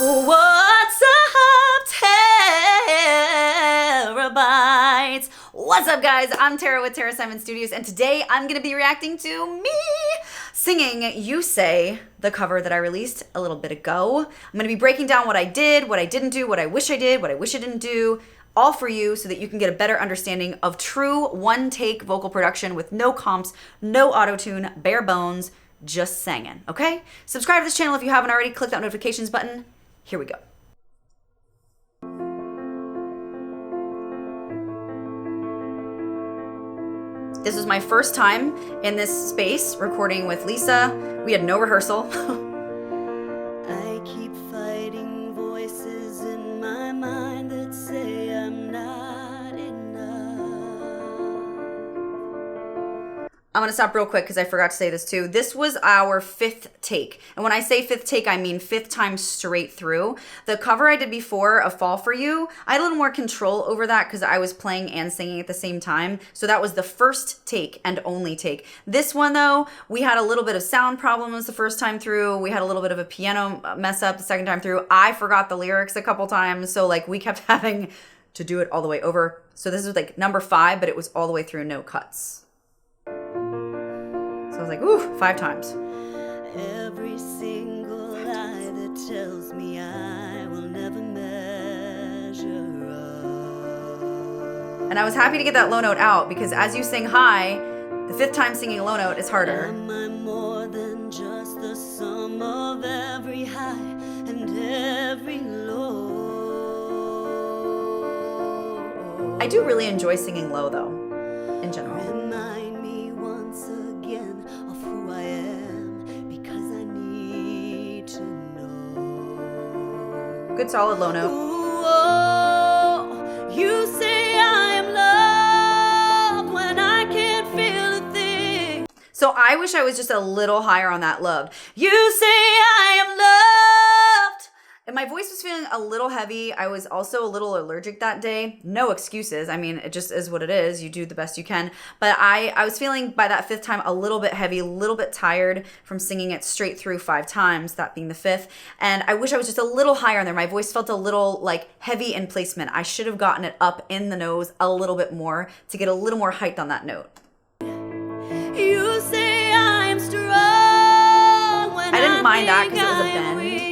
What's up, terabytes? What's up, guys? I'm Tara with Tara Simon Studios, and today I'm going to be reacting to me singing You Say, the cover that I released a little bit ago. I'm going to be breaking down what I did, what I didn't do, what I wish I did, what I wish I didn't do, all for you so that you can get a better understanding of true one-take vocal production with no comps, no auto-tune, bare bones, just singing, okay? Subscribe to this channel if you haven't already. Click that notifications button. Here we go. This was my first time in this space recording with Lisa. We had no rehearsal. I keep fighting voices in my mind that say I'm not enough. I'm gonna stop real quick because I forgot to say this too. This was our 5th take. And when I say 5th take, I mean 5th time straight through. The cover I did before, A Fall For You, I had a little more control over that because I was playing and singing at the same time. So that was the first take and only take. This one though, we had a little bit of sound problems the first time through. We had a little bit of a piano mess up the second time through. I forgot the lyrics a couple times. So like we kept having to do it all the way over. So this was like number 5, but it was all the way through, no cuts. So I was like, ooh, 5 times. Every single lie that tells me I will never measure up. And I was happy to get that low note out because as you sing high, the 5th time singing a low note is harder. Am I more than just the sum of every high and every low? I do really enjoy singing low though, in general. Remind me once again of who I am, because I need to know. Good solid low note. Ooh, oh, you say I am loved when I can't feel a thing. So I wish I was just a little higher on that loved. You say I am loved. And my voice was feeling a little heavy. I was also a little allergic that day. No excuses. I mean, it just is what it is. You do the best you can. But I was feeling by that 5th time a little bit heavy, a little bit tired from singing it straight through 5 times, that being the 5th. And I wish I was just a little higher on there. My voice felt a little like heavy in placement. I should have gotten it up in the nose a little bit more to get a little more height on that note. You say I'm strong when I didn't mind that think because it was a I am bend. weak.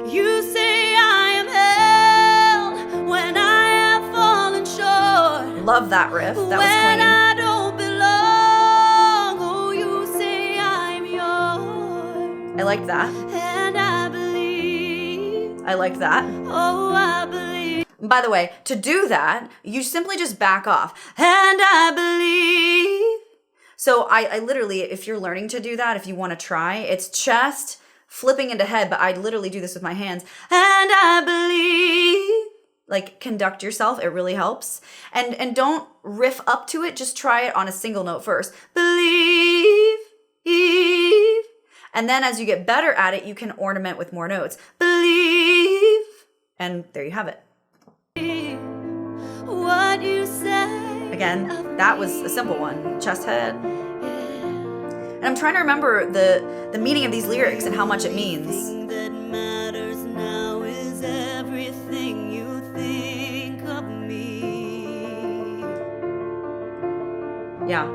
You say I am held when I have fallen short. Love that riff. That was When clean. I don't belong, oh, you say I'm yours. I liked that. And I believe, I liked that. oh, I believe. By the way, to do that, you simply just back off. And I believe. So I literally, if you're learning to do that, if you want to try, it's chest, flipping into head, but I literally do this with my hands. And I believe. Like, conduct yourself. It really helps. And don't riff up to it. Just try it on a single note first. Believe. And then as you get better at it, you can ornament with more notes. Believe. And there you have it. What you say. Again, that was a simple one. Chest, head. And I'm trying to remember the meaning of these lyrics and how much it means. Everything that matters now is everything you think of me. Yeah.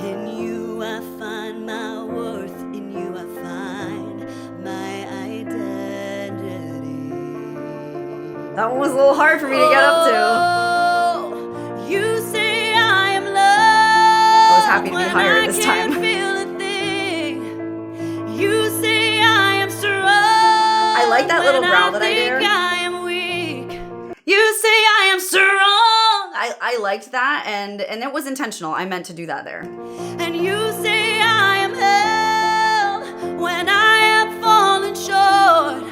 In you I find my worth, in you I find my identity. That one was a little hard for me to get up to. Oh, you say I am loved. I was happy to be higher this time. You say I am strong. I like that little growl that I do. I am weak. You say I am strong. I liked that, and it was intentional. I meant to do that there. And you say I am held when I have fallen short,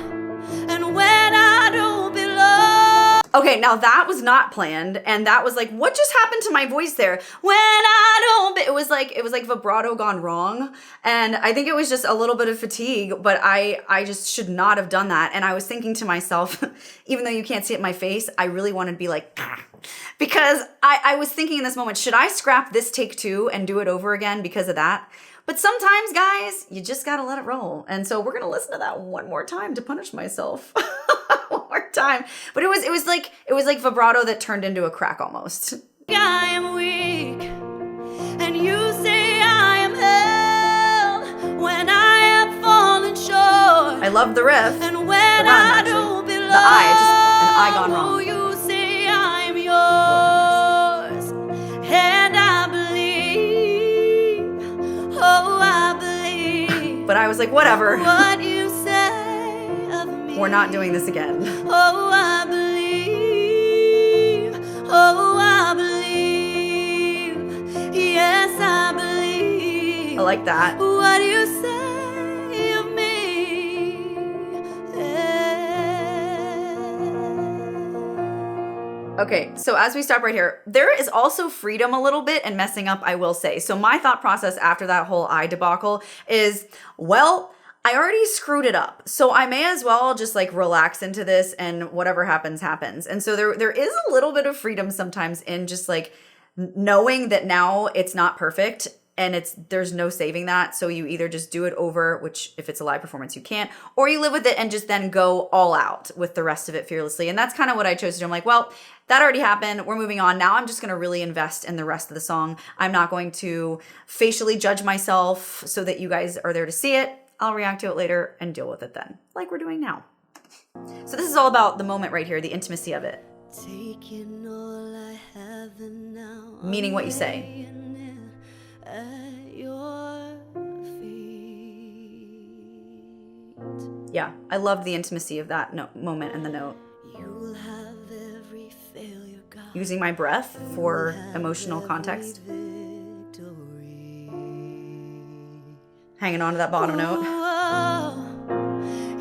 and when I don't belong. Okay, now that was not planned, and that was like, what just happened to my voice there? When I don't, it was like vibrato gone wrong, and I think it was just a little bit of fatigue, but I just should not have done that. And I was thinking to myself, even though you can't see it in my face, I really wanted to be like, because I was thinking in this moment, should I scrap this take 2 and do it over again because of that? But sometimes, guys, you just gotta let it roll. And so we're gonna listen to that one more time to punish myself. One more time. But it was like vibrato that turned into a crack almost. I am weak, and you say I am held when I have fallen short. I love the riff. And when the rhyme, I actually. don't belong, The I, just an I gone wrong. oh, you say I'm yours, and I believe, oh, I believe. But I was like, whatever. What you say of me. We're not doing this again. Oh, I believe, oh, I believe, yes, I believe. I like that. What you say of me. Okay, so as we stop right here, there is also freedom a little bit in messing up, I will say. So my thought process after that whole I debacle is, well, I already screwed it up. So I may as well just like relax into this and whatever happens, happens. And so there is a little bit of freedom sometimes in just like knowing that now it's not perfect and there's no saving that. So you either just do it over, which if it's a live performance, you can't, or you live with it and just then go all out with the rest of it fearlessly. And that's kind of what I chose to do. I'm like, well, that already happened. We're moving on. Now I'm just going to really invest in the rest of the song. I'm not going to facially judge myself so that you guys are there to see it. I'll react to it later and deal with it then, like we're doing now. So this is all about the moment right here, the intimacy of it. Taking all I have and now Meaning what you say. laying it at your feet. Yeah, I love the intimacy of that moment and the note. You'll have every failure, God. Using my breath for emotional context. Hanging on to that bottom note.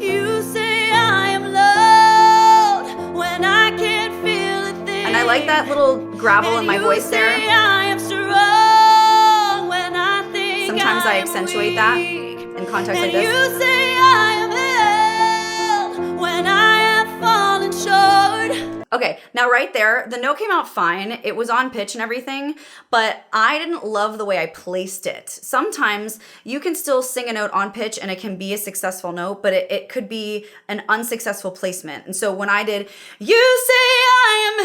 You say I am loved when I can't feel a thing. And I like that little gravel in my voice there. I am strong when I think Sometimes I accentuate that weak. in context like And this. you say I am held when I have fallen short. Okay, now right there, the note came out fine. It was on pitch and everything, but I didn't love the way I placed it. Sometimes you can still sing a note on pitch and it can be a successful note, but it could be an unsuccessful placement. And so when I did, you say I am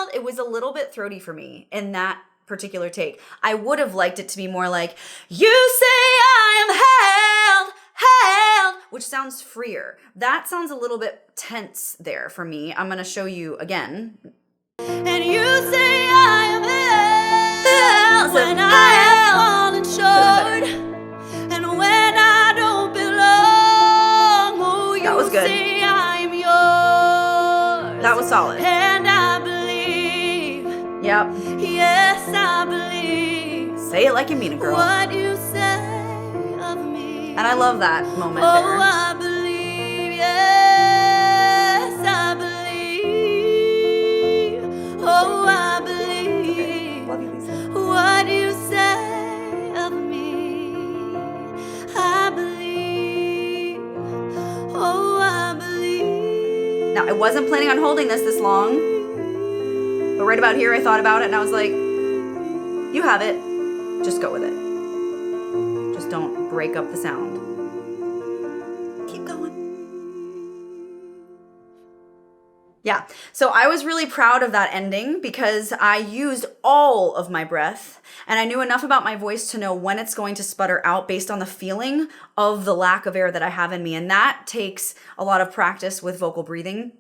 held, it was a little bit throaty for me in that particular take. I would have liked it to be more like, you say I am held, which sounds freer. That sounds a little bit tense there for me. I'm gonna show you again. And you say I am held when I have fallen short, and when I don't belong, oh, you That was good. say I am yours. That was solid. And I believe, Yep. yes, I believe Say it like you mean it, girl. what you say of me. And I love that moment Oh, there. I believe, yes, I believe. Oh, I believe Love you, Lisa. what you say of me. I believe. Oh, I believe. Now, I wasn't planning on holding this long, but right about here, I thought about it and I was like, you have it. Just go with it. Just don't break up the sound. Keep going. Yeah, so I was really proud of that ending because I used all of my breath and I knew enough about my voice to know when it's going to sputter out based on the feeling of the lack of air that I have in me. And that takes a lot of practice with vocal breathing.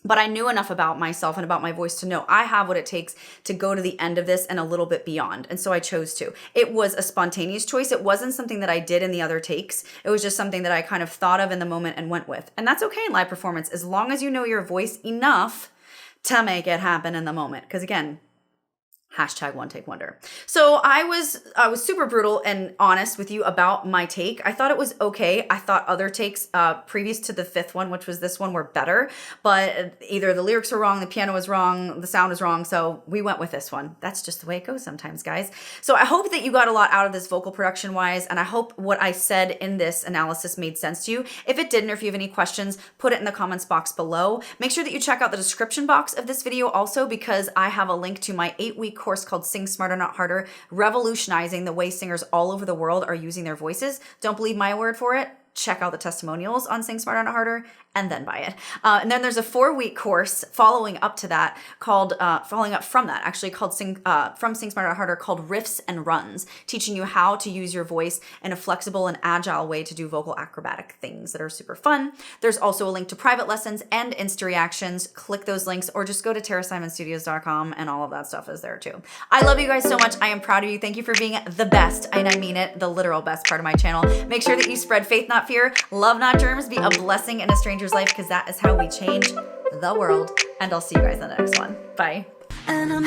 But I knew enough about myself and about my voice to know I have what it takes to go to the end of this and a little bit beyond. And so I chose to. It was a spontaneous choice. It wasn't something that I did in the other takes. It was just something that I kind of thought of in the moment and went with. And that's okay in live performance as long as you know your voice enough to make it happen in the moment. Because again, #OneTakeWonder. So I was super brutal and honest with you about my take. I thought it was okay. I thought other takes previous to the fifth one, which was this one, were better. But either the lyrics were wrong, the piano was wrong, the sound was wrong. So we went with this one. That's just the way it goes sometimes, guys. So I hope that you got a lot out of this vocal production wise. And I hope what I said in this analysis made sense to you. If it didn't, or if you have any questions, put it in the comments box below. Make sure that you check out the description box of this video also, because I have a link to my 8-week course called Sing Smarter, Not Harder, revolutionizing the way singers all over the world are using their voices. Don't believe my word for it. Check out the testimonials on Sing Smarter, Not Harder, and then buy it. And then there's a 4-week course following up to that called, following up from that, actually called from Sing Smarter, Not Harder, called Riffs and Runs, teaching you how to use your voice in a flexible and agile way to do vocal acrobatic things that are super fun. There's also a link to private lessons and Insta reactions. Click those links or just go to TaraSimonStudios.com and all of that stuff is there too. I love you guys so much. I am proud of you. Thank you for being the best, and I mean it, the literal best part of my channel. Make sure that you spread faith, not fear, love, not germs, be a blessing in a stranger's life, because that is how we change the world. And I'll see you guys in the next one. Bye. And I'm